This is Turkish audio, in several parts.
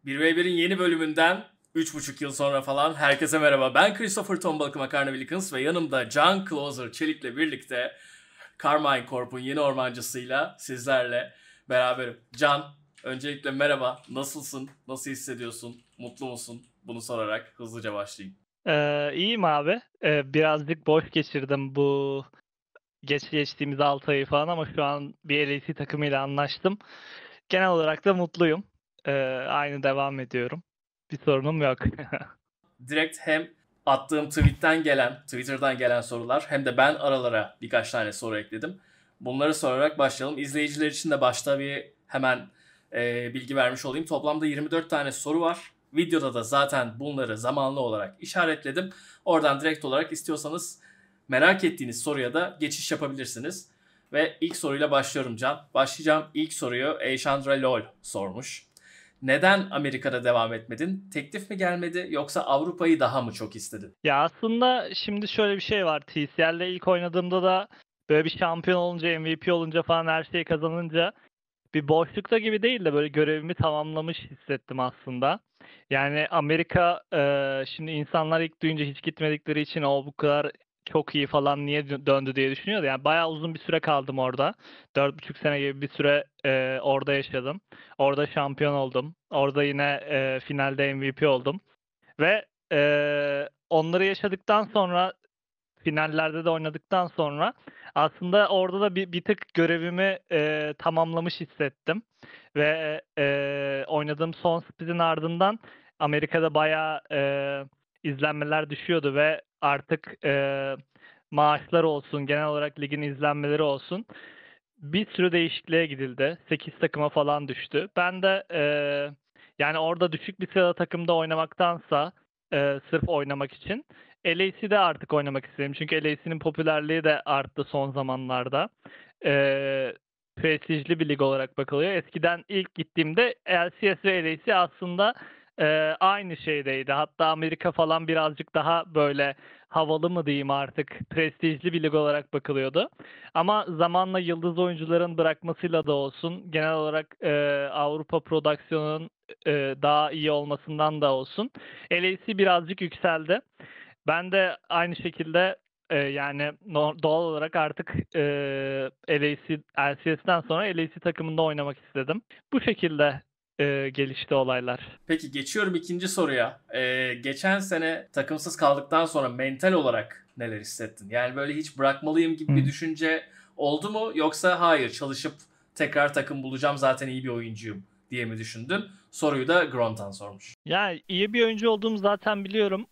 1v1'in yeni bölümünden 3,5 yıl sonra falan herkese merhaba. Ben Christopher Tom Balkı Makarna Wilkins ve yanımda Can Closer Çelik'le birlikte Carmine Corp'un yeni ormancısıyla sizlerle beraberim. Can, öncelikle merhaba. Nasılsın? Nasıl hissediyorsun? Mutlu musun? Bunu sorarak hızlıca başlayayım. İyiyim abi. Birazcık boş geçirdim bu geçtiğimiz 6 ayı falan ama şu an bir LEC takımıyla anlaştım. Genel olarak da mutluyum. Aynı devam ediyorum. Bir sorunum yok. Direkt hem attığım Twitter'dan gelen sorular hem de ben aralara birkaç tane soru ekledim. Bunları sorarak başlayalım. İzleyiciler için de başta bir hemen bilgi vermiş olayım. Toplamda 24 tane soru var. Videoda da zaten bunları zamanlı olarak işaretledim. Oradan direkt olarak istiyorsanız merak ettiğiniz soruya da geçiş yapabilirsiniz. Ve ilk soruyla başlıyorum Can. Başlayacağım ilk soruyu Eyshandra Lol sormuş. Neden Amerika'da devam etmedin? Teklif mi gelmedi yoksa Avrupa'yı daha mı çok istedin? Ya aslında şimdi şöyle bir şey var. TCL'le ilk oynadığımda da böyle bir şampiyon olunca, MVP olunca falan her şeyi kazanınca bir boşlukta gibi değil de böyle görevimi tamamlamış hissettim aslında. Yani Amerika şimdi insanlar ilk duyunca hiç gitmedikleri için o bu kadar çok iyi falan niye döndü diye düşünüyordu. Yani bayağı uzun bir süre kaldım orada. 4,5 sene gibi bir süre orada yaşadım. Orada şampiyon oldum. Orada yine finalde MVP oldum. Ve onları yaşadıktan sonra finallerde de oynadıktan sonra aslında orada da bir tık görevimi tamamlamış hissettim. Ve oynadığım son split'in ardından Amerika'da bayağı izlenmeler düşüyordu ve artık maaşlar olsun, genel olarak ligin izlenmeleri olsun bir sürü değişikliğe gidildi. 8 takıma falan düştü. Ben de yani orada düşük bir sırada takımda oynamaktansa sırf oynamak için LEC'de artık oynamak istedim. Çünkü LEC'nin popülerliği de arttı son zamanlarda. Eee Prestijli bir lig olarak bakılıyor. Eskiden ilk gittiğimde LCS ve LEC aslında aynı şeydeydi. Hatta Amerika falan birazcık daha böyle havalı mı diyeyim artık prestijli bir lig olarak bakılıyordu. Ama zamanla yıldız oyuncuların bırakmasıyla da olsun, genel olarak Avrupa prodüksiyonunun daha iyi olmasından da olsun, LEC birazcık yükseldi. Ben de aynı şekilde yani doğal olarak artık LCS'den sonra LEC takımında oynamak istedim. Bu şekilde gelişti olaylar. Peki geçiyorum ikinci soruya. Geçen sene takımsız kaldıktan sonra mental olarak neler hissettin? Yani böyle hiç bırakmalıyım gibi bir düşünce oldu mu? Yoksa hayır çalışıp tekrar takım bulacağım zaten iyi bir oyuncuyum diye mi düşündün? Soruyu da Grontan sormuş. Yani iyi bir oyuncu olduğumu zaten biliyorum.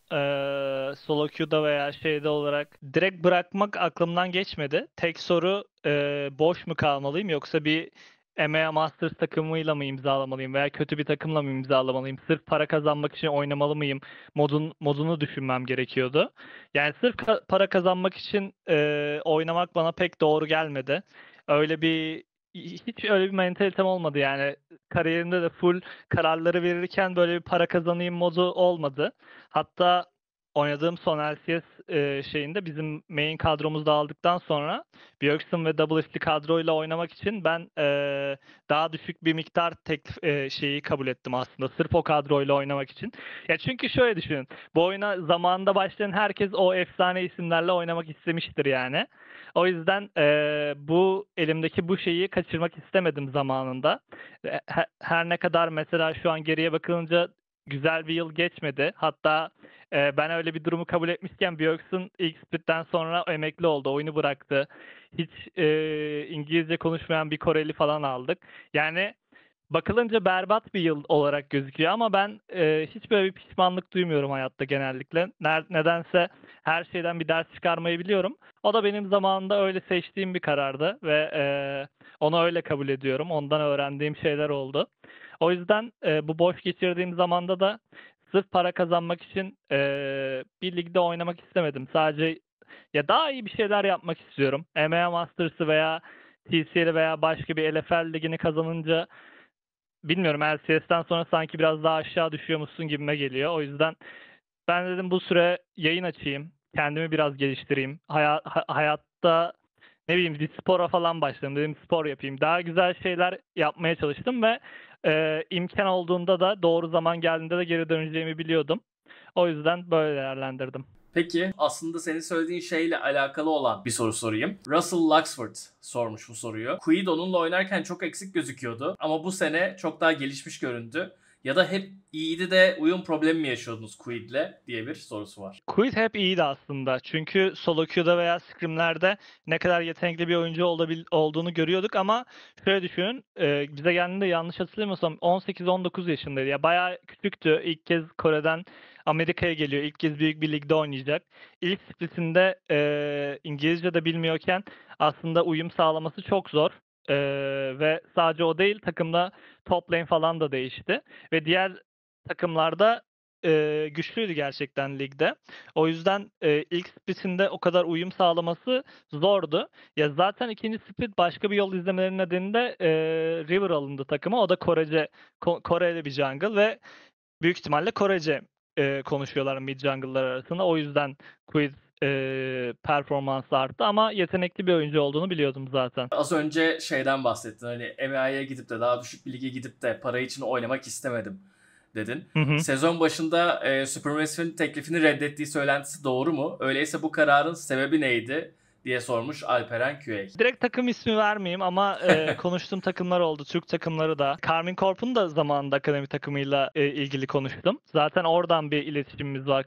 Solo queue'da veya şeyde olarak direkt bırakmak aklımdan geçmedi. Tek soru boş mu kalmalıyım yoksa bir EMEA Masters takımıyla mı imzalamalıyım veya kötü bir takımla mı imzalamalıyım? Sırf para kazanmak için oynamalı mıyım? Modunu düşünmem gerekiyordu. Yani sırf para kazanmak için oynamak bana pek doğru gelmedi. Öyle bir hiç öyle bir mentalitem olmadı yani. Kariyerimde de full kararları verirken böyle bir para kazanayım modu olmadı. Hatta oynadığım son LCS şeyinde bizim main kadromuzu dağıldıktan sonra Bjergsen ve WS'li kadroyla oynamak için ben daha düşük bir miktar teklif şeyi kabul ettim aslında. Sırf o kadroyla oynamak için. Ya çünkü şöyle düşünün. Bu oyuna zamanında başlayan herkes o efsane isimlerle oynamak istemiştir yani. O yüzden bu elimdeki bu şeyi kaçırmak istemedim zamanında. Her ne kadar mesela şu an geriye bakılınca güzel bir yıl geçmedi. Hatta ben öyle bir durumu kabul etmişken Bjergsen ilk split'ten sonra emekli oldu. Oyunu bıraktı. Hiç İngilizce konuşmayan bir Koreli falan aldık. Yani bakılınca berbat bir yıl olarak gözüküyor ama ben hiç böyle bir pişmanlık duymuyorum hayatta genellikle. Nedense her şeyden bir ders çıkarmayı biliyorum. O da benim zamanında öyle seçtiğim bir karardı ve onu öyle kabul ediyorum. Ondan öğrendiğim şeyler oldu. O yüzden bu boş geçirdiğim zamanda da sırf para kazanmak için bir ligde oynamak istemedim. Sadece ya daha iyi bir şeyler yapmak istiyorum. EMEA Masters'ı veya TCL'i veya başka bir LFL ligini kazanınca bilmiyorum LCS'den sonra sanki biraz daha aşağı düşüyormuşsun gibime geliyor. O yüzden ben dedim bu süre yayın açayım. Kendimi biraz geliştireyim. Hayatta ne bileyim bir spora falan başladım. Dedim spor yapayım. Daha güzel şeyler yapmaya çalıştım ve imkan olduğunda da doğru zaman geldiğinde de geri döneceğimi biliyordum. O yüzden böyle değerlendirdim. Peki aslında senin söylediğin şeyle alakalı olan bir soru sorayım. Russell Luxford sormuş bu soruyu. Quid onunla oynarken çok eksik gözüküyordu ama bu sene çok daha gelişmiş göründü. Ya da hep iyiydi de uyum problemi mi yaşıyordunuz Quid'le diye bir sorusu var. Quid hep iyiydi aslında. Çünkü solo queue'da veya scrimlerde ne kadar yetenekli bir oyuncu olduğunu görüyorduk ama şöyle düşünün. Bize geldiğinde yanlış hatırlamıyorsam 18-19 yaşındaydı. Ya bayağı küçüktü. İlk kez Kore'den Amerika'ya geliyor. İlk kez büyük bir ligde oynayacak. İlk splitinde İngilizce de bilmiyorken aslında uyum sağlaması çok zor. Ve sadece o değil, takımda top lane falan da değişti. Ve diğer takımlarda güçlüydü gerçekten ligde. O yüzden ilk split'inde o kadar uyum sağlaması zordu. Ya zaten ikinci split başka bir yol izlemelerinin nedeniyle River alındı takıma. O da Koreli bir jungle ve büyük ihtimalle Korece konuşuyorlar mid jungle'lar arasında. O yüzden Quid performansı arttı ama yetenekli bir oyuncu olduğunu biliyordum zaten. Az önce şeyden bahsettin. Hani MIA'ya gidip de daha düşük bir lige gidip de para için oynamak istemedim dedin. Hı hı. Sezon başında Supermassive'in teklifini reddettiği söylentisi doğru mu? Öyleyse bu kararın sebebi neydi diye sormuş Alperen Küek. Direkt takım ismi vermeyeyim ama konuştuğum takımlar oldu. Türk takımları da. Karmin Corp'un da zamanında akademi takımıyla ilgili konuştum. Zaten oradan bir iletişimimiz var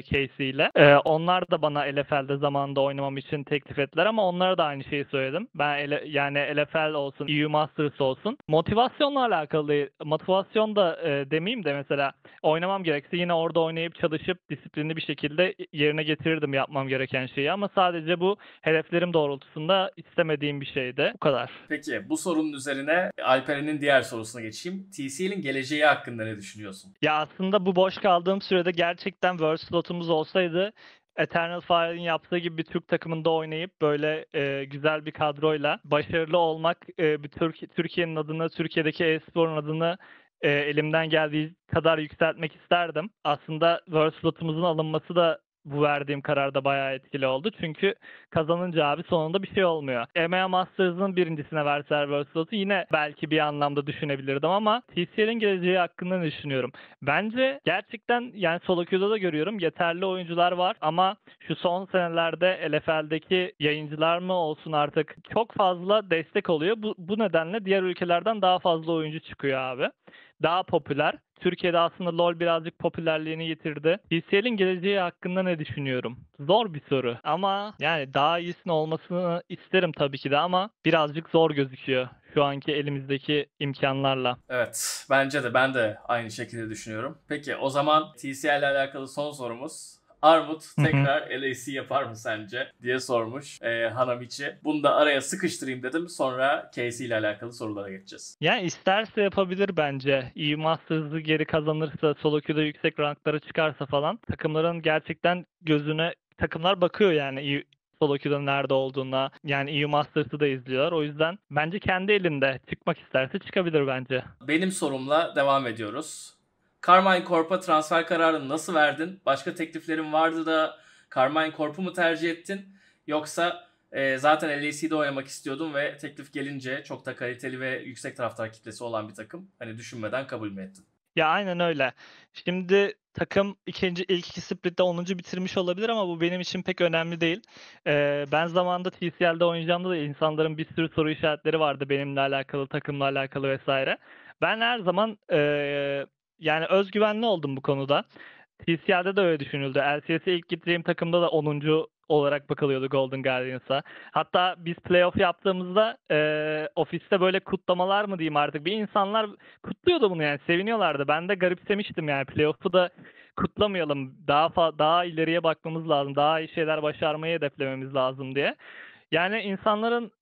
Casey ile. Onlar da bana LFL'de zamanında oynamam için teklif ettiler ama onlara da aynı şeyi söyledim. Ben yani LFL olsun, EU Masters olsun. Motivasyonla alakalı değil. Motivasyon da demeyeyim de mesela oynamam gerekse yine orada oynayıp çalışıp disiplinli bir şekilde yerine getirirdim yapmam gereken şeyi ama sadece bu hedeflerim doğrultusunda istemediğim bir şeydi. Bu kadar. Peki bu sorunun üzerine Alperen'in diğer sorusuna geçeyim. TCL'in geleceği hakkında ne düşünüyorsun? Ya aslında bu boş kaldığım sürede gerçekten World slotumuz olsaydı Eternal Fire'ın yaptığı gibi bir Türk takımında oynayıp böyle güzel bir kadroyla başarılı olmak, Türkiye'nin adını, Türkiye'deki e-sporun adını elimden geldiği kadar yükseltmek isterdim. Aslında World slotumuzun alınması da bu verdiğim kararda bayağı etkili oldu. Çünkü kazanınca abi sonunda bir şey olmuyor. EMEA Masters'ın birincisine verseler World slotu yine belki bir anlamda düşünebilirdim ama TCL'in geleceği hakkında ne düşünüyorum? Bence gerçekten yani solo queue'da da görüyorum yeterli oyuncular var ama şu son senelerde LFL'deki yayıncılar mı olsun artık çok fazla destek oluyor. Bu nedenle diğer ülkelerden daha fazla oyuncu çıkıyor abi. Daha popüler. Türkiye'de aslında LoL birazcık popülerliğini yitirdi. TCL'in geleceği hakkında ne düşünüyorum? Zor bir soru ama yani daha iyisinin olmasını isterim tabii ki de ama birazcık zor gözüküyor şu anki elimizdeki imkanlarla. Evet, bence de ben de aynı şekilde düşünüyorum. Peki o zaman TCL ile alakalı son sorumuz. Armut tekrar LAC yapar mı sence diye sormuş Hanamichi. Bunu da araya sıkıştırayım dedim. Sonra Casey ile alakalı sorulara geçeceğiz. Yani isterse yapabilir bence. EU Masters'ı geri kazanırsa, solo queue'da yüksek ranklara çıkarsa falan takımların gerçekten gözüne takımlar bakıyor yani solo queue'da nerede olduğuna. Yani EU Masters'ı da izliyorlar. O yüzden bence kendi elinde çıkmak isterse çıkabilir bence. Benim sorumla devam ediyoruz. Carmine Corp'a transfer kararını nasıl verdin? Başka tekliflerin vardı da Carmine Corp'u mu tercih ettin? Yoksa zaten LAC'de oynamak istiyordun ve teklif gelince çok da kaliteli ve yüksek taraftar kitlesi olan bir takım. Hani düşünmeden kabul mü ettin? Ya aynen öyle. Şimdi takım ilk iki splitte 10. bitirmiş olabilir ama bu benim için pek önemli değil. Ben zamanında TCL'de oynayacağımda da insanların bir sürü soru işaretleri vardı benimle alakalı, takımla alakalı vesaire. Ben her zaman yani özgüvenli oldum bu konuda. TCL'de de öyle düşünüldü. LCS'e ilk gittiğim takımda da 10. olarak bakılıyordu Golden Guardians'a. Hatta biz playoff yaptığımızda ofiste böyle kutlamalar mı diyeyim artık. Bir insanlar kutluyordu bunu yani seviniyorlardı. Ben de garipsemiştim yani playoff'u da kutlamayalım. Daha ileriye bakmamız lazım. Daha iyi şeyler başarmayı hedeflememiz lazım diye. Yani insanların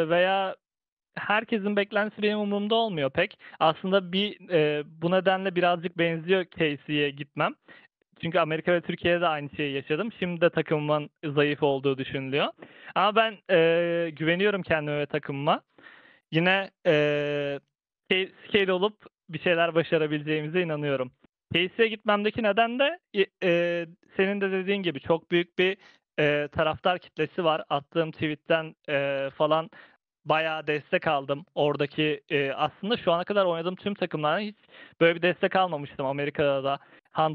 veya herkesin beklentisi benim umurumda olmuyor pek. Aslında bu nedenle birazcık benziyor Casey'ye gitmem. Çünkü Amerika ve Türkiye'de de aynı şeyi yaşadım. Şimdi de takımımın zayıf olduğu düşünülüyor. Ama ben güveniyorum kendime ve takımıma. Yine scale olup bir şeyler başarabileceğimize inanıyorum. Casey'e gitmemdeki neden de senin de dediğin gibi çok büyük bir taraftar kitlesi var. Attığım tweetten falan bayağı destek aldım. Oradaki aslında şu ana kadar oynadığım tüm takımlardan hiç böyle bir destek almamıştım. Amerika'da da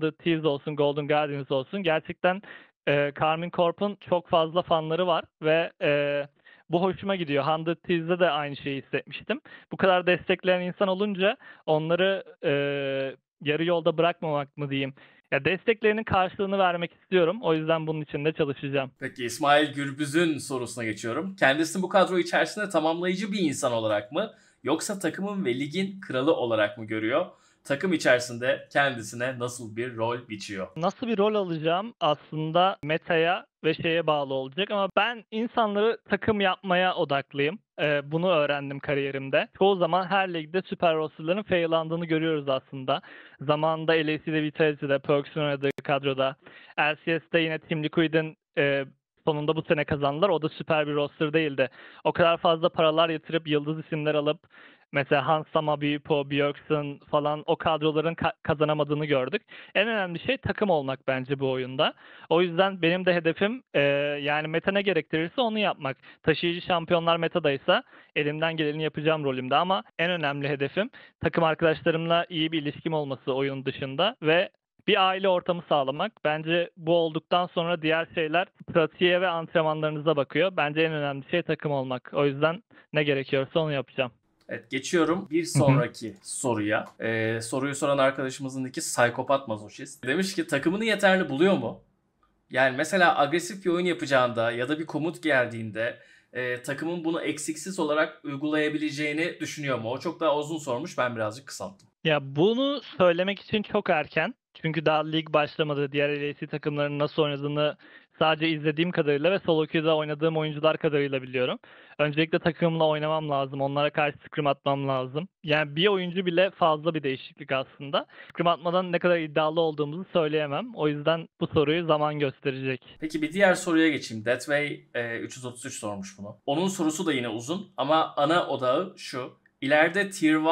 100 Thieves olsun, Golden Guardians olsun. Gerçekten Karmine Corp'un çok fazla fanları var ve bu hoşuma gidiyor. 100 Thieves'de de aynı şeyi hissetmiştim. Bu kadar destekleyen insan olunca onları yarı yolda bırakmamak mı diyeyim. Ya desteklerinin karşılığını vermek istiyorum. O yüzden bunun için de çalışacağım. Peki İsmail Gürbüz'ün sorusuna geçiyorum. Kendisini bu kadro içerisinde tamamlayıcı bir insan olarak mı yoksa takımın ve ligin kralı olarak mı görüyor? Takım içerisinde kendisine nasıl bir rol biçiyor? Nasıl bir rol alacağım aslında metaya ve şeye bağlı olacak ama ben insanları takım yapmaya odaklıyım. Bunu öğrendim kariyerimde. Çoğu zaman her ligde süper rosterların failandığını görüyoruz aslında. Zamanında LAC'de, Vitality'de, Perks'ün oynadığı kadroda, LCS'de yine Tim Liquid'in sonunda bu sene kazandılar. O da süper bir roster değildi. O kadar fazla paralar yatırıp yıldız isimler alıp mesela Hansama, Bipo, Björksen falan o kadroların kazanamadığını gördük. En önemli şey takım olmak bence bu oyunda. O yüzden benim de hedefim yani meta ne gerektirirse onu yapmak. Taşıyıcı şampiyonlar metadaysa elimden geleni yapacağım rolümde ama en önemli hedefim takım arkadaşlarımla iyi bir ilişkim olması oyun dışında ve bir aile ortamı sağlamak. Bence bu olduktan sonra diğer şeyler pratiğe ve antrenmanlarınıza bakıyor. Bence en önemli şey takım olmak. O yüzden ne gerekiyorsa onu yapacağım. Evet, geçiyorum bir sonraki soruya. Soruyu soran arkadaşımızın iki psikopat mazoşist. Demiş ki takımını yeterli buluyor mu? Yani mesela agresif bir oyun yapacağında ya da bir komut geldiğinde takımın bunu eksiksiz olarak uygulayabileceğini düşünüyor mu? O çok daha uzun sormuş, ben birazcık kısalttım. Ya bunu söylemek için çok erken. Çünkü daha lig başlamadı. Diğer LEC takımlarının nasıl oynadığını sadece izlediğim kadarıyla ve solo queue'da oynadığım oyuncular kadarıyla biliyorum. Öncelikle takımla oynamam lazım. Onlara karşı scrim atmam lazım. Yani bir oyuncu bile fazla bir değişiklik aslında. Scrim atmadan ne kadar iddialı olduğumuzu söyleyemem. O yüzden bu soruyu zaman gösterecek. Peki bir diğer soruya geçeyim. Deathway 333 sormuş bunu. Onun sorusu da yine uzun ama ana odağı şu. İleride Tier 1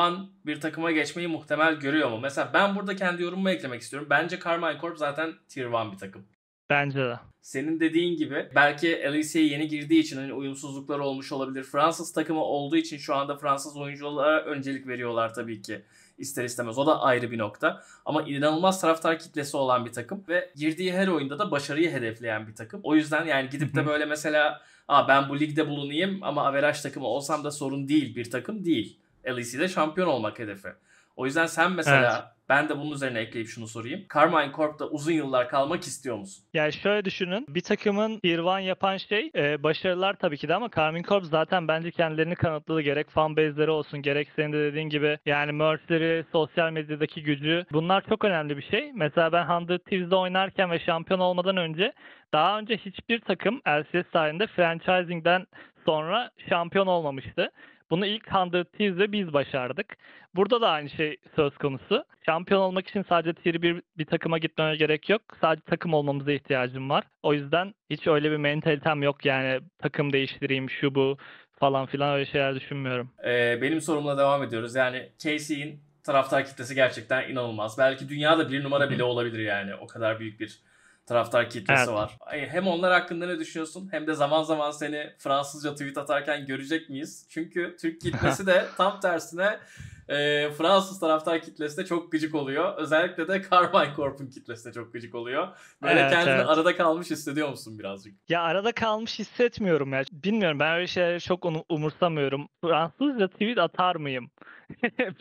bir takıma geçmeyi muhtemel görüyor mu? Mesela ben burada kendi yorumumu eklemek istiyorum. Bence Karmine Corp zaten Tier 1 bir takım. Bence de. Senin dediğin gibi belki LEC'ye yeni girdiği için hani uyumsuzlukları olmuş olabilir. Fransız takımı olduğu için şu anda Fransız oyunculara öncelik veriyorlar tabii ki. İster istemez. O da ayrı bir nokta. Ama inanılmaz taraftar kitlesi olan bir takım ve girdiği her oyunda da başarıyı hedefleyen bir takım. O yüzden yani gidip de böyle mesela ben bu ligde bulunayım ama averaj takımı olsam da sorun değil bir takım değil. LEC'de şampiyon olmak hedefi. O yüzden sen mesela ben de bunun üzerine ekleyip şunu sorayım. Karmine Corp'ta uzun yıllar kalmak istiyor musun? Yani şöyle düşünün. Bir takımın Tier 1 yapan şey başarılar tabii ki de ama Karmine Corp zaten bence kendilerini kanıtladı. Gerek fanbase'leri olsun gerek senin de dediğin gibi yani merchleri, sosyal medyadaki gücü. Bunlar çok önemli bir şey. Mesela ben 100 Thieves'de oynarken ve şampiyon olmadan önce daha önce hiçbir takım LCS tarihinde franchising'den sonra şampiyon olmamıştı. Bunu ilk 100 Thieves'de biz başardık. Burada da aynı şey söz konusu. Şampiyon olmak için sadece Tier 1 bir takıma gitmeme gerek yok. Sadece takım olmamıza ihtiyacım var. O yüzden hiç öyle bir mentalitem yok yani takım değiştireyim şu bu falan filan öyle şeyler düşünmüyorum. Benim sorumla devam ediyoruz. Yani KC'nin taraftar kitlesi gerçekten inanılmaz. Belki dünyada bir numara bile olabilir yani. O kadar büyük bir taraftar kitlesi Evet. var. Hem onlar hakkında ne düşünüyorsun hem de zaman zaman seni Fransızca tweet atarken görecek miyiz? Çünkü Türk kitlesi de tam tersine Fransız taraftar kitlesi de çok gıcık oluyor. Özellikle de Karmine Corp'un kitlesi de çok gıcık oluyor. Böyle Evet, kendini evet. arada kalmış hissediyor musun birazcık? Ya arada kalmış hissetmiyorum ya. Bilmiyorum ben öyle şeyleri çok umursamıyorum. Fransızca tweet atar mıyım?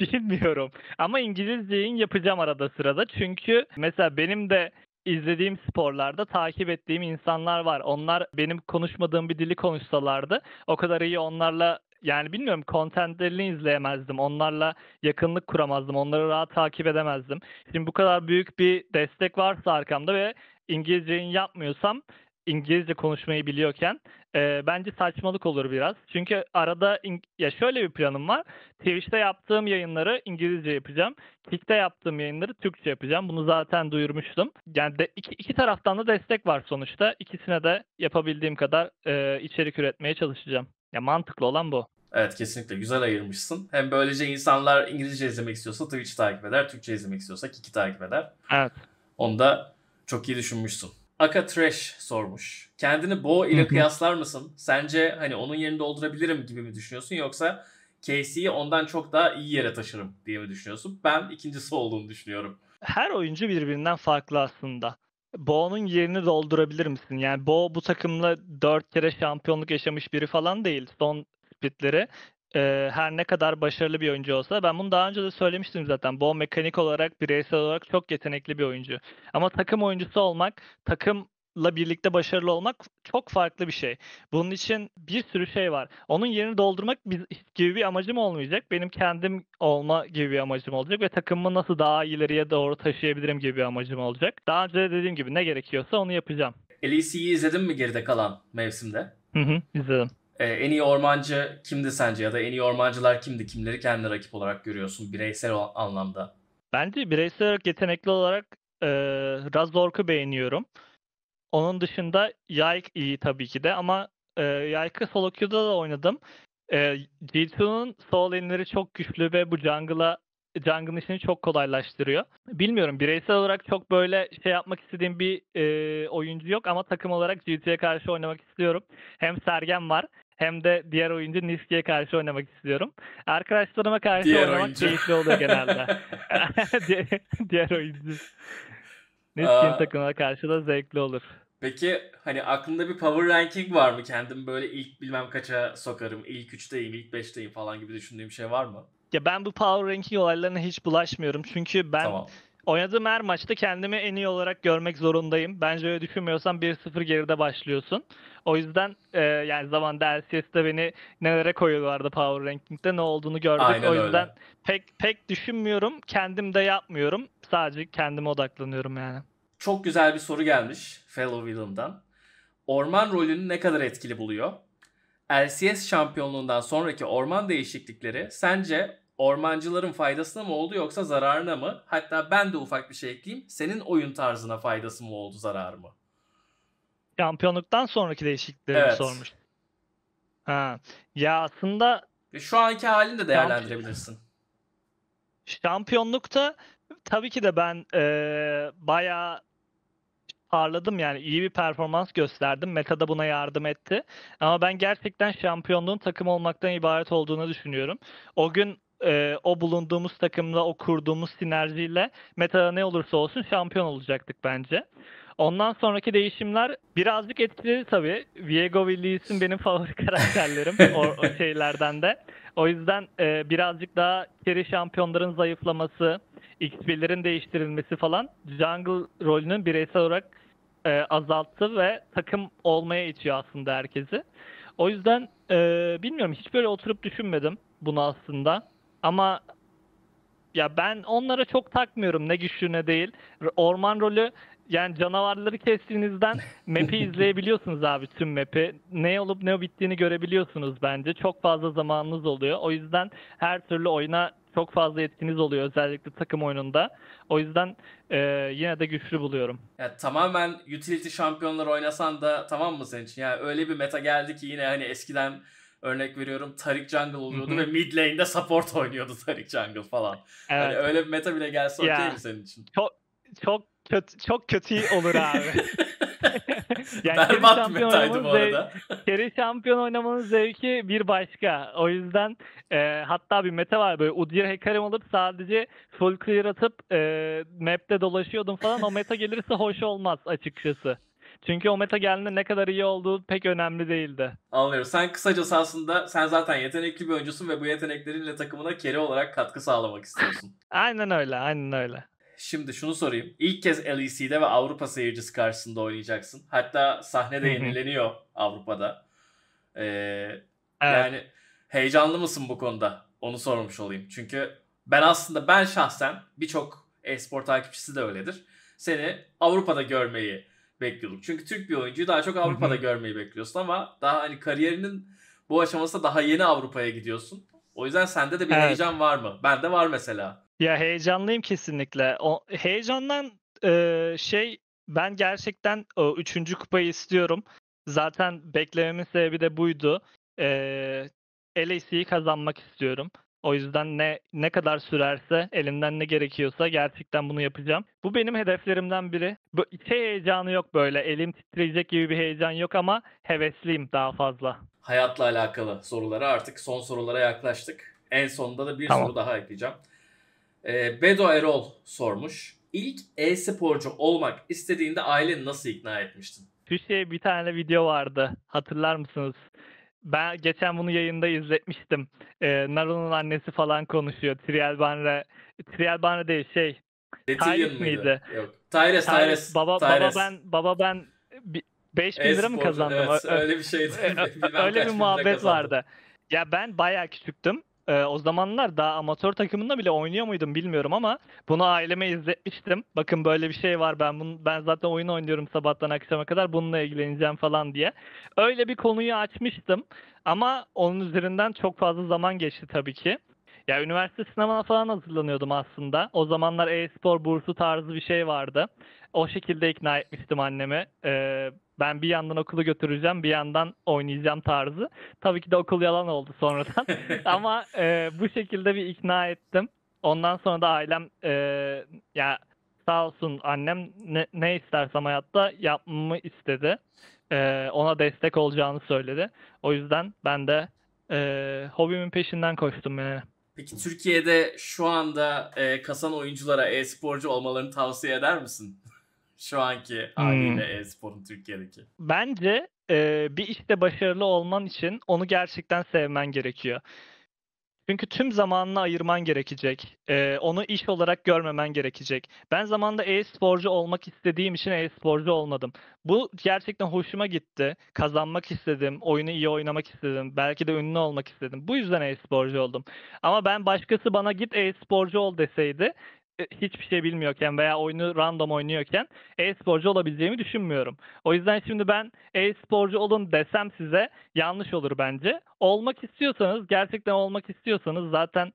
Bilmiyorum. Ama İngilizce yayın yapacağım arada sırada. Çünkü mesela benim de izlediğim sporlarda takip ettiğim insanlar var. Onlar benim konuşmadığım bir dili konuşsalardı o kadar iyi onlarla yani bilmiyorum contentlerini izleyemezdim. Onlarla yakınlık kuramazdım. Onları rahat takip edemezdim. Şimdi bu kadar büyük bir destek varsa arkamda ve İngilizce yayın yapmıyorsam İngilizce konuşmayı biliyorken bence saçmalık olur biraz. Çünkü arada ya şöyle bir planım var. Twitch'te yaptığım yayınları İngilizce yapacağım. Kick'te yaptığım yayınları Türkçe yapacağım. Bunu zaten duyurmuştum. Yani iki taraftan da destek var sonuçta. İkisine de yapabildiğim kadar içerik üretmeye çalışacağım. Ya mantıklı olan bu. Evet, kesinlikle güzel ayırmışsın. Hem böylece insanlar İngilizce izlemek istiyorsa Twitch takip eder, Türkçe izlemek istiyorsa Kiki takip eder. Evet. Onu da çok iyi düşünmüşsün. Aka Trash sormuş. Kendini Bo ile kıyaslar mısın? Sence hani onun yerini doldurabilirim gibi mi düşünüyorsun, yoksa Casey'yi ondan çok daha iyi yere taşırım diye mi düşünüyorsun? Ben ikincisi olduğunu düşünüyorum. Her oyuncu birbirinden farklı aslında. Bo'nun yerini doldurabilir misin? Yani Bo bu takımla 4 kere şampiyonluk yaşamış biri falan değil. Son splitleri her ne kadar başarılı bir oyuncu olsa, ben bunu daha önce de söylemiştim zaten. Bo mekanik olarak, bireysel olarak çok yetenekli bir oyuncu. Ama takım oyuncusu olmak, takımla birlikte başarılı olmak çok farklı bir şey. Bunun için bir sürü şey var. Onun yerini doldurmak gibi bir amacım olmayacak. Benim kendim olma gibi bir amacım olacak ve takımımı nasıl daha ileriye doğru taşıyabilirim gibi bir amacım olacak. Daha önce de dediğim gibi ne gerekiyorsa onu yapacağım. LEC'yi izledin mi geride kalan mevsimde? Hı hı, izledim. En iyi ormancı kimdi sence, ya da en iyi ormancılar kimdi? Kimleri kendine rakip olarak görüyorsun bireysel anlamda? Bence bireysel olarak, yetenekli olarak Razork'u beğeniyorum. Onun dışında Yayk iyi tabii ki de, ama Yayk'ı solo queue'da da oynadım. G2'nun sol lane'leri çok güçlü ve bu jungle'ın işini çok kolaylaştırıyor. Bilmiyorum, bireysel olarak çok böyle şey yapmak istediğim bir oyuncu yok, ama takım olarak G2'ye karşı oynamak istiyorum. Hem Sergen var, hem de diğer oyuncu Niski'ye karşı oynamak istiyorum. Arkadaşlarıma karşı Diğer oynamak oyuncu. keyifli oluyor genelde. Diğer oyuncu. Niski'nin Aa, takımına karşı da zevkli olur. peki hani aklında bir power ranking var mı? Kendimi böyle ilk bilmem kaça sokarım, ilk 3'teyim, ilk 5'teyim falan gibi düşündüğüm bir şey var mı? Ya ben bu power ranking olaylarına hiç bulaşmıyorum. Çünkü ben Tamam. oynadığım her maçta kendimi en iyi olarak görmek zorundayım. Bence öyle düşünmüyorsan 1-0 geride başlıyorsun. O yüzden yani zamanında LCS'de beni nelere koyuyorlardı power ranking'de, ne olduğunu gördük. O Aynen yüzden öyle. pek düşünmüyorum. Kendim de yapmıyorum. Sadece kendime odaklanıyorum yani. Çok güzel bir soru gelmiş Fellow Villain'dan. Orman rolünü ne kadar etkili buluyor? LCS şampiyonluğundan sonraki orman değişiklikleri sence ormancıların faydasına mı oldu, yoksa zararına mı? Hatta ben de ufak bir şey ekleyeyim. Senin oyun tarzına faydası mı oldu, zararı mı? Şampiyonluktan sonraki değişiklikleri mi Evet. sormuş? Ha. Ya aslında Ve şu anki halini de şamp- değerlendirebilirsin. şampiyonlukta tabii ki de ben bayağı parladım, yani iyi bir performans gösterdim. Meta da buna yardım etti. Ama ben gerçekten şampiyonluğun takım olmaktan ibaret olduğunu düşünüyorum. O gün o bulunduğumuz takımla, o kurduğumuz sinerjiyle meta ne olursa olsun şampiyon olacaktık bence. Ondan sonraki değişimler birazcık etkiledi tabii. Viego ve Lee'sin benim favori karakterlerim o şeylerden de. O yüzden birazcık daha carry şampiyonların zayıflaması, XP'lerin değiştirilmesi falan jungle rolünün bireysel olarak azalttı ve takım olmaya itiyor aslında herkesi. O yüzden bilmiyorum, hiç böyle oturup düşünmedim bunu aslında. Ama ya ben onlara çok takmıyorum, ne güçlü ne değil. Orman rolü, yani canavarları kestiğinizden map'i izleyebiliyorsunuz abi, tüm map'i. Ne olup ne bittiğini görebiliyorsunuz bence. Çok fazla zamanınız oluyor. O yüzden her türlü oyuna çok fazla etkiniz oluyor, özellikle takım oyununda. O yüzden yine de güçlü buluyorum. Ya tamamen utility şampiyonlar oynasan da tamam mı senin için? Yani öyle bir meta geldi ki yine, hani eskiden örnek veriyorum Taric Jungle Hı oluyordu ve hı. mid lane'de support oynuyordu Taric Jungle falan. Hani Evet. öyle bir meta bile gelse okey mi Ya senin için? çok çok kötü olur abi. Yani Berbat bir metaydı bu arada. carry şampiyon oynamanın zevki bir başka. O yüzden hatta bir meta var, böyle Udyr Hecarim alıp sadece full clear atıp map'te dolaşıyordum falan. O meta gelirse hoş olmaz açıkçası. Çünkü o meta geldiğinde ne kadar iyi olduğu pek önemli değildi. Anlıyorum. Sen kısacası aslında sen zaten yetenekli bir oyuncusun ve bu yeteneklerinle takımına carry olarak katkı sağlamak istiyorsun. Aynen öyle, aynen öyle. Şimdi şunu sorayım. İlk kez LEC'de ve Avrupa seyircisi karşısında oynayacaksın. Hatta sahne de Hı hı. yenileniyor Avrupa'da. Evet. Yani heyecanlı mısın bu konuda? Onu sormuş olayım. Çünkü ben şahsen, birçok e-spor takipçisi de öyledir, seni Avrupa'da görmeyi bekliyorduk. Çünkü Türk bir oyuncuyu daha çok Hı Avrupa'da hı. görmeyi bekliyorsun, ama daha hani kariyerinin bu aşamasında daha yeni Avrupa'ya gidiyorsun. O yüzden sende de bir Evet. heyecan var mı? Bende var mesela. Ya heyecanlıyım kesinlikle. O heyecandan ben gerçekten o 3. kupayı istiyorum. Zaten beklememin sebebi de buydu. LEC'yi kazanmak istiyorum. O yüzden ne kadar sürerse, elimden ne gerekiyorsa gerçekten bunu yapacağım. Bu benim hedeflerimden biri. Bu heyecanı yok böyle. Elim titreyecek gibi bir heyecan yok ama hevesliyim daha fazla. Hayatla alakalı sorulara artık son sorulara yaklaştık. En sonunda da bir Tamam. soru daha ekleyeceğim. Bedo Erol sormuş. İlk e-sporcu olmak istediğinde aileni nasıl ikna etmiştin? Bir tane video vardı. Hatırlar mısınız? Ben geçen bunu yayında izletmiştim. Naruto'nun annesi falan konuşuyor. Trial Banre değil Detillion Tyrese mıydı? miydi? Yok. Tyrese, Tyrese Tyrese, Tyrese. baba ben 5.000 lira mı E-sporcu, kazandım? evet, öyle bir şeydi. Bilmem Öyle bir kaç bin lira muhabbet kazandım. vardı. Ya ben bayağı küçüktüm. O zamanlar daha amatör takımında bile oynuyor muydum bilmiyorum ama bunu aileme izletmiştim. Bakın böyle bir şey var. Ben zaten oyun oynuyorum sabahtan akşama kadar. Bununla ilgileneceğim falan diye. Öyle bir konuyu açmıştım. Ama onun üzerinden çok fazla zaman geçti tabii ki. Ya üniversite sınavına falan hazırlanıyordum aslında. O zamanlar e-spor bursu tarzı bir şey vardı. O şekilde ikna etmiştim annemi. Ben bir yandan okulu götüreceğim, bir yandan oynayacağım tarzı. Tabii ki de okul yalan oldu sonradan. Ama bu şekilde bir ikna ettim. Ondan sonra da ailem ya sağ olsun annem ne istersem hayatta yapmamı istedi. Ona destek olacağını söyledi. O yüzden ben de hobimin peşinden koştum yani. Peki Türkiye'de şu anda kasan oyunculara e-sporcu olmalarını tavsiye eder misin? Şu anki Hmm. haliyle e-sporun Türkiye'deki. Bence bir işte başarılı olman için onu gerçekten sevmen gerekiyor. Çünkü tüm zamanını ayırman gerekecek. Onu iş olarak görmemen gerekecek. Ben zamanında e-sporcu olmak istediğim için e-sporcu olmadım. Bu gerçekten hoşuma gitti. Kazanmak istedim, oyunu iyi oynamak istedim, belki de ünlü olmak istedim. Bu yüzden e-sporcu oldum. Ama ben başkası bana git e-sporcu ol deseydi, hiçbir şey bilmiyorken veya oyunu random oynuyorken e-sporcu olabileceğimi düşünmüyorum. O yüzden şimdi ben e-sporcu olun desem size yanlış olur bence. Olmak istiyorsanız, gerçekten olmak istiyorsanız zaten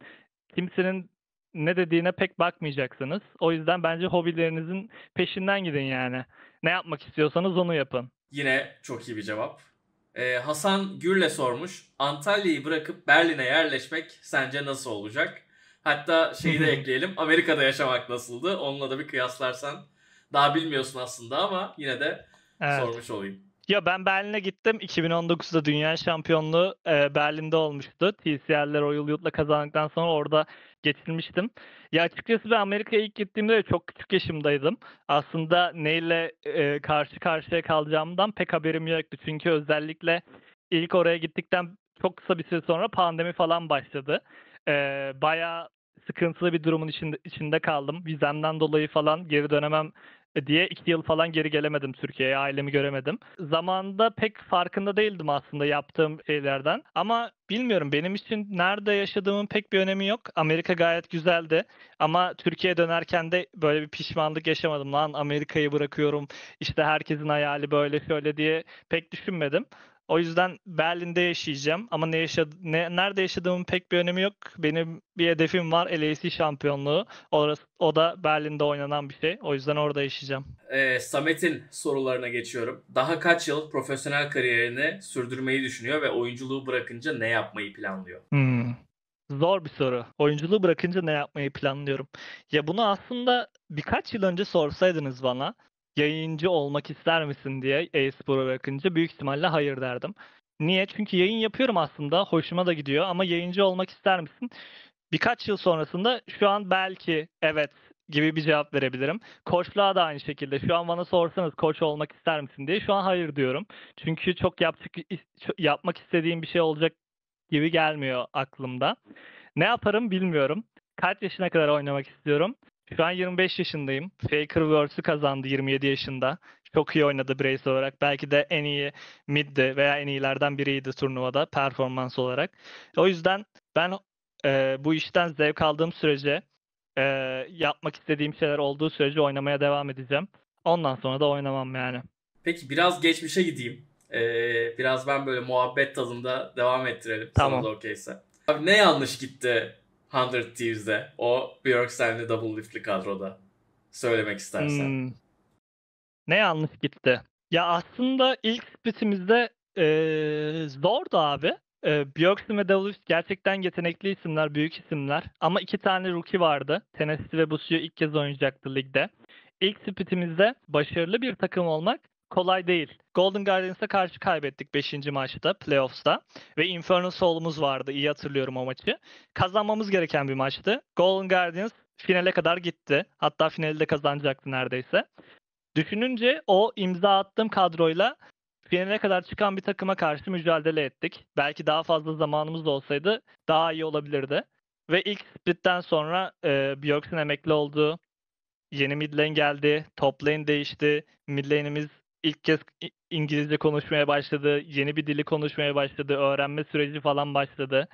kimsenin ne dediğine pek bakmayacaksınız. O yüzden bence hobilerinizin peşinden gidin yani. Ne yapmak istiyorsanız onu yapın. Yine çok iyi bir cevap. Hasan Gürle sormuş. Antalya'yı bırakıp Berlin'e yerleşmek sence nasıl olacak? Hatta şeyi de ekleyelim. Amerika'da yaşamak nasıldı? Onunla da bir kıyaslarsan. Daha bilmiyorsun aslında ama yine de Evet. sormuş olayım. Ya ben Berlin'e gittim. 2019'da Dünya Şampiyonluğu Berlin'de olmuştu. TCL'ler Royal Youth'la kazandıktan sonra orada geçirmiştim. Ya açıkçası ben Amerika'ya ilk gittiğimde de çok küçük yaşımdaydım. Aslında neyle karşı karşıya kalacağımdan pek haberim yoktu. Çünkü özellikle ilk oraya gittikten çok kısa bir süre sonra pandemi falan başladı. Bayağı sıkıntılı bir durumun içinde kaldım. Vizemden dolayı falan geri dönemem diye 2 yıl falan geri gelemedim Türkiye'ye. Ailemi göremedim. Zamanında pek farkında değildim aslında yaptığım şeylerden. Ama bilmiyorum, benim için nerede yaşadığımın pek bir önemi yok. Amerika gayet güzeldi. Ama Türkiye'ye dönerken de böyle bir pişmanlık yaşamadım. Lan Amerika'yı bırakıyorum, İşte herkesin hayali böyle şöyle diye pek düşünmedim. O yüzden Berlin'de yaşayacağım ama nerede yaşadığımın pek bir önemi yok. Benim bir hedefim var, LEC şampiyonluğu. O da Berlin'de oynanan bir şey. O yüzden orada yaşayacağım. Samet'in sorularına geçiyorum. Daha kaç yıl profesyonel kariyerini sürdürmeyi düşünüyor ve oyunculuğu bırakınca ne yapmayı planlıyor? Hmm. Zor bir soru. Oyunculuğu bırakınca ne yapmayı planlıyorum? Ya bunu aslında birkaç yıl önce sorsaydınız bana, yayıncı olmak ister misin diye e-sporu bırakınca büyük ihtimalle hayır derdim. Niye? Çünkü yayın yapıyorum aslında. Hoşuma da gidiyor ama yayıncı olmak ister misin? Birkaç yıl sonrasında şu an belki evet gibi bir cevap verebilirim. Koçluğa da aynı şekilde. Şu an bana sorsanız koç olmak ister misin diye şu an hayır diyorum. Çünkü yapmak istediğim bir şey olacak gibi gelmiyor aklımda. Ne yaparım bilmiyorum. Kaç yaşına kadar oynamak istiyorum? Şu an 25 yaşındayım. Faker Worlds'ü kazandı 27 yaşında. Çok iyi oynadı bireysel olarak. Belki de en iyi middi veya en iyilerden biriydi turnuvada performans olarak. O yüzden ben bu işten zevk aldığım sürece, e, yapmak istediğim şeyler olduğu sürece oynamaya devam edeceğim. Ondan sonra da oynamam yani. Peki biraz geçmişe gideyim. Biraz ben böyle muhabbet tadında devam ettirelim sana Tamam. da okeyse. Abi ne yanlış gitti 100 Thieves'de o Bjorkstrand'li Double Lift'li kadroda? Söylemek istersen. Hmm, ne yanlış gitti? Ya aslında ilk splitimizde zordu abi. Bjorksen ve Davis gerçekten yetenekli isimler, büyük isimler. Ama 2 tane rookie vardı. Tennessee ve Busio ilk kez oynayacaktı ligde. İlk splitimizde başarılı bir takım olmak kolay değil. Golden Guardians'a karşı kaybettik 5. maçta, playoffs'ta. Ve Infernal Soul'umuz vardı. İyi hatırlıyorum o maçı. Kazanmamız gereken bir maçtı. Golden Guardians finale kadar gitti. Hatta finali de kazanacaktı neredeyse. Düşününce o imza attığım kadroyla finale kadar çıkan bir takıma karşı mücadele ettik. Belki daha fazla zamanımız da olsaydı daha iyi olabilirdi. Ve ilk split'ten sonra Bjorksen emekli oldu. Yeni mid lane geldi. Top lane değişti. Mid lane'imiz ilk kez İngilizce konuşmaya başladı. Yeni bir dili konuşmaya başladı. Öğrenme süreci falan başladı.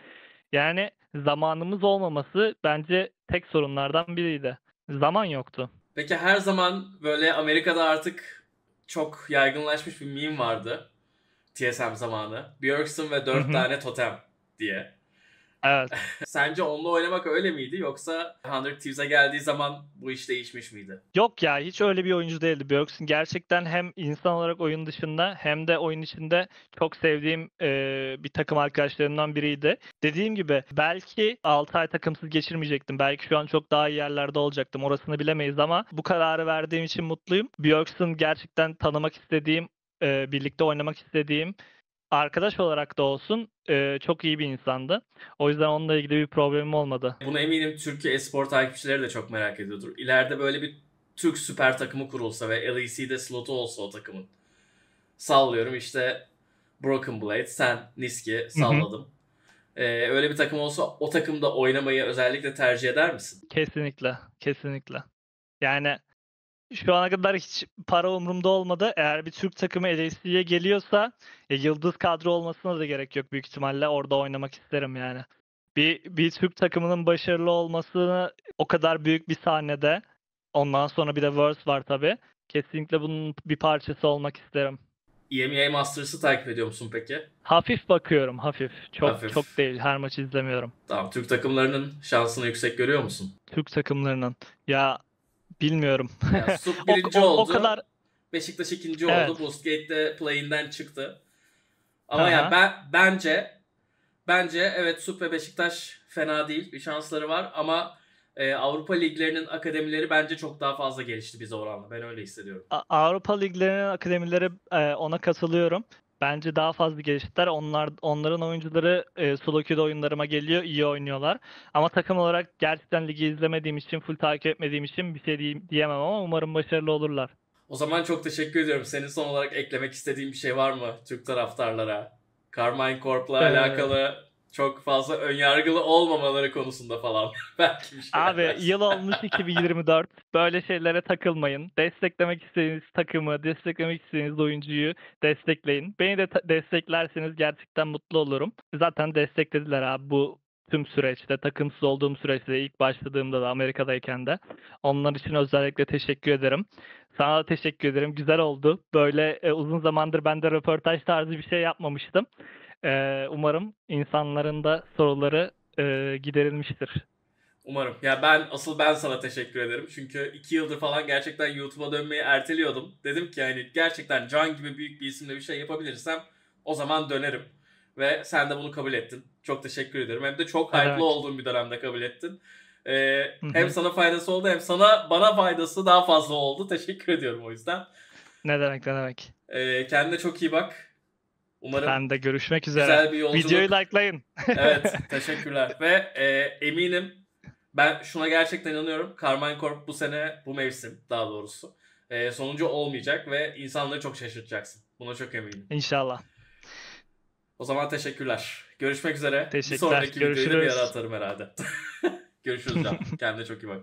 Yani zamanımız olmaması bence tek sorunlardan biriydi. Zaman yoktu. Peki her zaman böyle Amerika'da artık çok yaygınlaşmış bir meme vardı. TSM zamanı. Björksen ve 4 tane totem diye. Evet. Sence onunla oynamak öyle miydi yoksa 100 Thieves'e geldiği zaman bu iş değişmiş miydi? Yok ya, hiç öyle bir oyuncu değildi. Bjorksen gerçekten hem insan olarak oyun dışında hem de oyun içinde çok sevdiğim bir takım arkadaşlarımdan biriydi. Dediğim gibi belki 6 ay takımsız geçirmeyecektim. Belki şu an çok daha iyi yerlerde olacaktım. Orasını bilemeyiz ama bu kararı verdiğim için mutluyum. Bjorksen gerçekten tanımak istediğim, birlikte oynamak istediğim, arkadaş olarak da olsun çok iyi bir insandı. O yüzden onunla ilgili bir problemim olmadı. Bunu eminim Türkiye espor takipçileri de çok merak ediyordur. İleride böyle bir Türk süper takımı kurulsa ve LEC'de slotu olsa o takımın. Sallıyorum işte Broken Blade, sen Niski salladım. Öyle bir takım olsa o takımda oynamayı özellikle tercih eder misin? Kesinlikle. Kesinlikle. Yani şu ana kadar hiç para umurumda olmadı. Eğer bir Türk takımı LEC'ye geliyorsa yıldız kadro olmasına da gerek yok büyük ihtimalle. Orada oynamak isterim yani. Bir Türk takımının başarılı olmasını o kadar büyük bir sahnede, ondan sonra bir de Worlds var tabii. Kesinlikle bunun bir parçası olmak isterim. EMEA Masters'ı takip ediyor musun peki? Hafif bakıyorum, hafif. Çok Hafif. çok değil. Her maçı izlemiyorum. Tamam. Türk takımlarının şansını yüksek görüyor musun? Türk takımlarının. Ya bilmiyorum. Yani Sup birinci O oldu. kadar. Beşiktaş ikinci Evet. oldu. Boostgate'de play-in'den çıktı. Ama Aha. yani bence evet Sup ve Beşiktaş fena değil. Bir şansları var ama Avrupa liglerinin akademileri bence çok daha fazla gelişti bize oranla. Ben öyle hissediyorum. Avrupa liglerinin akademileri, ona katılıyorum. Bence daha fazla geliştiler. Onların oyuncuları solo queue'da oyunlarıma geliyor, iyi oynuyorlar. Ama takım olarak gerçekten ligi izlemediğim için, full takip etmediğim için bir şey diyemem ama umarım başarılı olurlar. O zaman çok teşekkür ediyorum. Senin son olarak eklemek istediğin bir şey var mı Türk taraftarlara? Carmine Corp'la alakalı çok fazla önyargılı olmamaları konusunda falan. Belki bir şey Abi dersin. yıl olmuş 2024. Böyle şeylere takılmayın. Desteklemek istediğiniz takımı, desteklemek istediğiniz oyuncuyu destekleyin. Beni de desteklerseniz gerçekten mutlu olurum. Zaten desteklediler abi bu tüm süreçte, takımsız olduğum süreçte, ilk başladığımda da Amerika'dayken de. Onlar için özellikle teşekkür ederim. Sana da teşekkür ederim. Güzel oldu. Böyle uzun zamandır ben de röportaj tarzı bir şey yapmamıştım. Umarım insanların da soruları giderilmiştir. Umarım. Ya asıl ben sana teşekkür ederim. Çünkü 2 yıldır falan gerçekten YouTube'a dönmeyi erteliyordum. Dedim ki hani gerçekten Can gibi büyük bir isimle bir şey yapabilirsem o zaman dönerim. Ve sen de bunu kabul ettin. Çok teşekkür ederim. Hem de çok hype'lı olduğum bir dönemde kabul ettin. Hem sana faydası oldu hem bana faydası daha fazla oldu. Teşekkür ediyorum o yüzden. Ne demek. Kendine çok iyi bak. Umarım Sen de görüşmek üzere. güzel bir yolculuk. Videoyu likelayın. Evet, teşekkürler. Ve eminim ben şuna gerçekten inanıyorum. Carmine Corp bu sene, bu mevsim daha doğrusu sonuncu olmayacak ve insanları çok şaşırtacaksın. Buna çok eminim. İnşallah. O zaman teşekkürler. Görüşmek üzere. Teşekkürler. Bir sonraki videoyu da bir Görüşürüz. ara atarım herhalde. Görüşürüz Can. Kendine çok iyi bak.